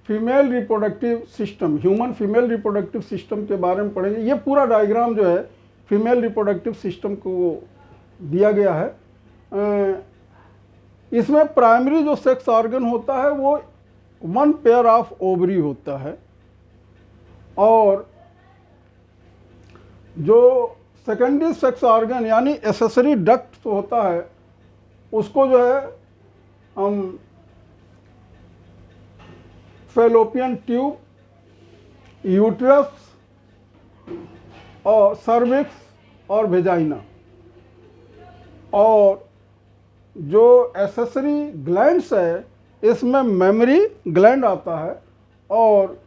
Female reproductive system, human female reproductive system के बारे में पढ़ेंगे। ये पूरा डायग्राम जो है फीमेल रिप्रोडक्टिव सिस्टम को दिया गया है। इसमें प्राइमरी जो सेक्स ऑर्गन होता है वो 1 पेयर ऑफ ओवरी होता है, और जो सेकेंडरी सेक्स ऑर्गन यानी एक्सेसरी डक्ट होता है उसको जो है हम फैलोपियन ट्यूब, यूट्रस और सर्विक्स और वेजाइना, और जो एक्सेसरी ग्लैंड्स है इसमें मेमरी ग्लैंड आता है, और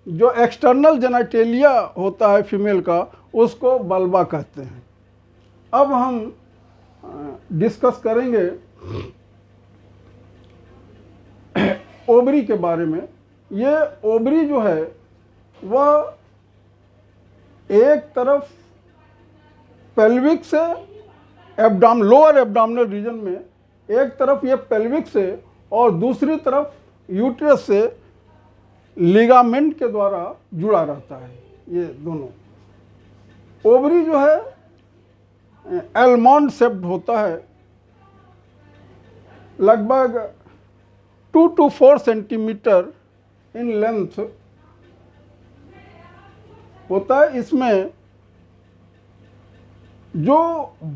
जो एक्सटर्नल जेनेटेलिया होता है फीमेल का उसको बल्बा कहते हैं। अब हम डिस्कस करेंगे ओवरी के बारे में। ये ओवरी जो है वह एक तरफ पेल्विक से लोअर एब्डोमिनल रीजन में, एक तरफ ये पेल्विक से और दूसरी तरफ यूट्रस से लिगामेंट के द्वारा जुड़ा रहता है। ये दोनों ओवरी जो है एलमंड शेप्ड होता है, लगभग 2 to 4 सेंटीमीटर इन लेंथ होता है। इसमें जो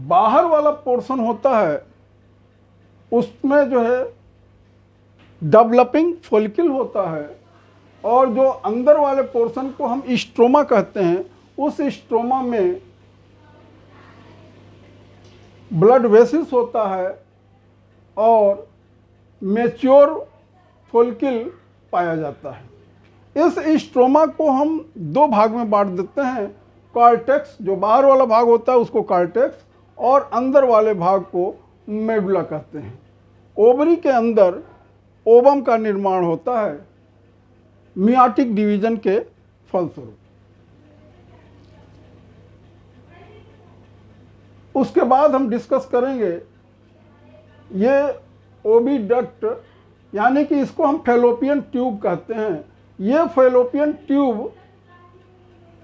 बाहर वाला पोर्शन होता है उसमें जो है डेवलपिंग फॉलिकल होता है, और जो अंदर वाले पोर्शन को हम स्ट्रोमा कहते हैं, उस स्ट्रोमा में ब्लड वेसल्स होता है और मैच्योर फॉलिकल पाया जाता है। इस स्ट्रोमा को हम 2 भाग में बांट देते हैं। कॉर्टेक्स, जो बाहर वाला भाग होता है उसको कॉर्टेक्स, और अंदर वाले भाग को मेडुला कहते हैं। ओवरी के अंदर ओवम का निर्माण होता है मियाटिक डिवीजन के फलस्वरूप। उसके बाद हम डिस्कस करेंगे ये ओविडक्ट, यानी कि इसको हम फैलोपियन ट्यूब कहते हैं। ये फैलोपियन ट्यूब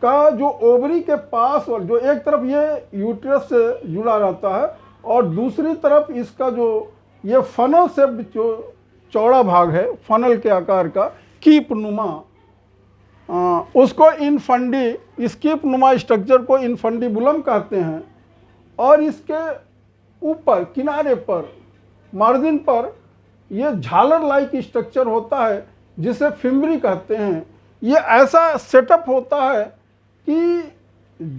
का जो ओवरी के पास, और जो एक तरफ ये यूट्रस से जुड़ा रहता है और दूसरी तरफ इसका जो ये फनल शेप्ड जो चौड़ा भाग है, फनल के आकार का कीप नुमा, उसको इनफंडी, इस कीप नुमा स्ट्रक्चर को इनफंडिबुलम कहते हैं। और इसके ऊपर किनारे पर, मार्जिन पर ये झालर लाइक स्ट्रक्चर होता है जिसे फिम्बरी कहते हैं। ये ऐसा सेटअप होता है कि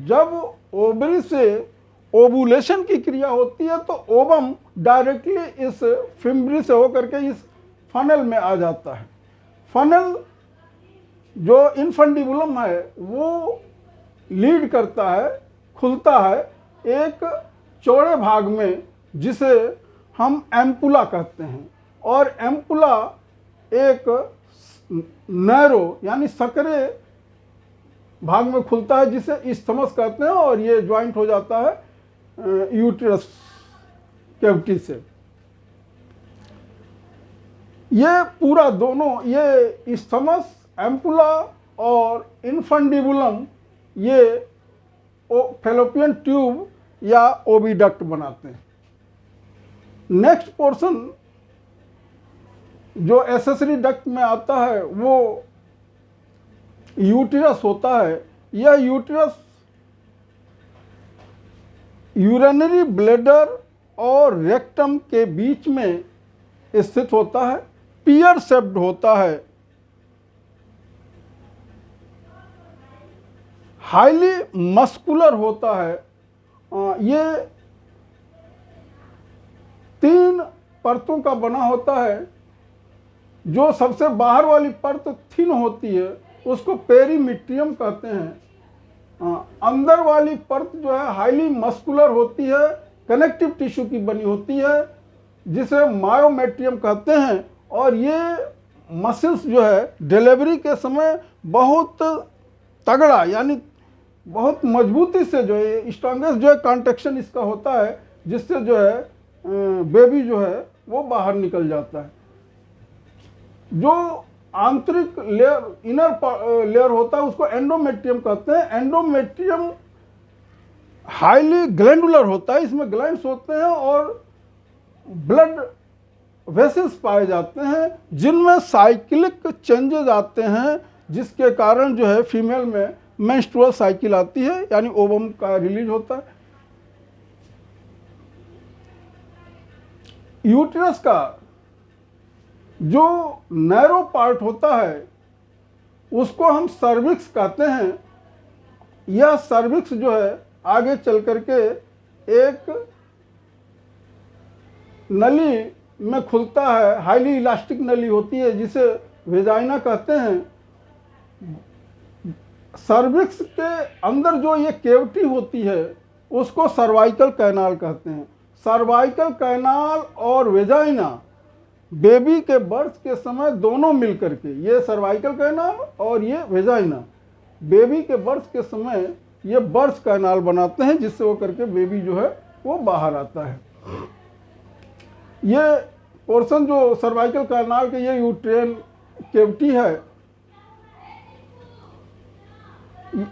जब ओवरी से ओवुलेशन की क्रिया होती है तो ओवम डायरेक्टली इस फिम्बरी से होकर के इस फनल में आ जाता है। फनल जो इनफंडिबुलम है वो लीड करता है, खुलता है एक चौड़े भाग में जिसे हम एम्पुला कहते हैं, और एम्पुला एक नैरो यानी सकरे भाग में खुलता है जिसे इस्थमस कहते हैं, और ये ज्वाइंट हो जाता है यूट्रस कैविटी से। ये पूरा दोनों, ये इस्थमस, एम्पुला और इनफंडिबुलम, ये फैलोपियन ट्यूब या ओविडक्ट बनाते हैं। नेक्स्ट पोर्शन जो एक्सेसरी डक्ट में आता है वो यूट्रस होता है। यह यूट्रस यूरिनरी ब्लैडर और रेक्टम के बीच में स्थित होता है, पियर शेप्ड होता है, हाईली मस्कुलर होता है। ये 3 परतों का बना होता है। जो सबसे बाहर वाली परत थिन होती है उसको पेरीमीट्रियम कहते हैं। अंदर वाली परत जो है हाईली मस्कुलर होती है, कनेक्टिव टिश्यू की बनी होती है जिसे मायोमेट्रियम कहते हैं। और ये मसल्स जो है डिलीवरी के समय बहुत तगड़ा, यानी बहुत मजबूती से जो है, स्ट्रॉन्गेस्ट जो है कॉन्ट्रैक्शन इसका होता है, जिससे जो है बेबी जो है वो बाहर निकल जाता है। जो आंतरिक लेयर, इनर लेयर होता है, उसको एंडोमेट्रियम कहते हैं। एंडोमेट्रियम हाईली ग्लैंडुलर होता है, इसमें ग्लैंड्स होते हैं और ब्लड वेसल्स पाए जाते हैं जिनमें साइक्लिक चेंजेस आते हैं, जिसके कारण जो है फीमेल में मेंस्ट्रुअल साइकिल आती है, यानी ओवम का रिलीज होता है। यूट्रस का जो नैरो पार्ट होता है उसको हम सर्विक्स कहते हैं। यह सर्विक्स जो है आगे चल करके एक नली में खुलता है, हाईली इलास्टिक नली होती है जिसे वेजाइना कहते हैं। सर्विक्स के अंदर जो ये कैविटी होती है उसको सर्वाइकल कैनाल कहते हैं। सर्वाइकल कैनाल और वेजाइना बेबी के बर्थ के समय दोनों मिलकर के, ये सर्वाइकल कैनाल और ये वेजाइना बेबी के बर्थ के समय ये बर्थ कैनाल बनाते हैं, जिससे वो करके बेबी जो है वो बाहर आता है। ये पोर्शन जो सर्वाइकल कैनाल के ये यूट्रेन कैविटी है,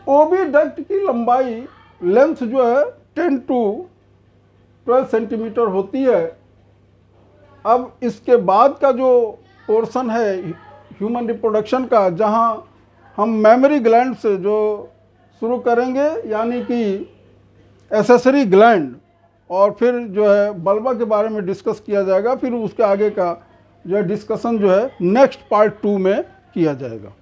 ओविडक्ट की लंबाई लेंथ जो है 10 to 12 सेंटीमीटर होती है। अब इसके बाद का जो पोर्शन है ह्यूमन रिप्रोडक्शन का, जहां हम मेमरी ग्लैंड से जो शुरू करेंगे, यानी कि एसेसरी ग्लैंड, और फिर जो है बल्बा के बारे में डिस्कस किया जाएगा। फिर उसके आगे का जो है डिस्कशन जो है नेक्स्ट पार्ट 2 में किया जाएगा।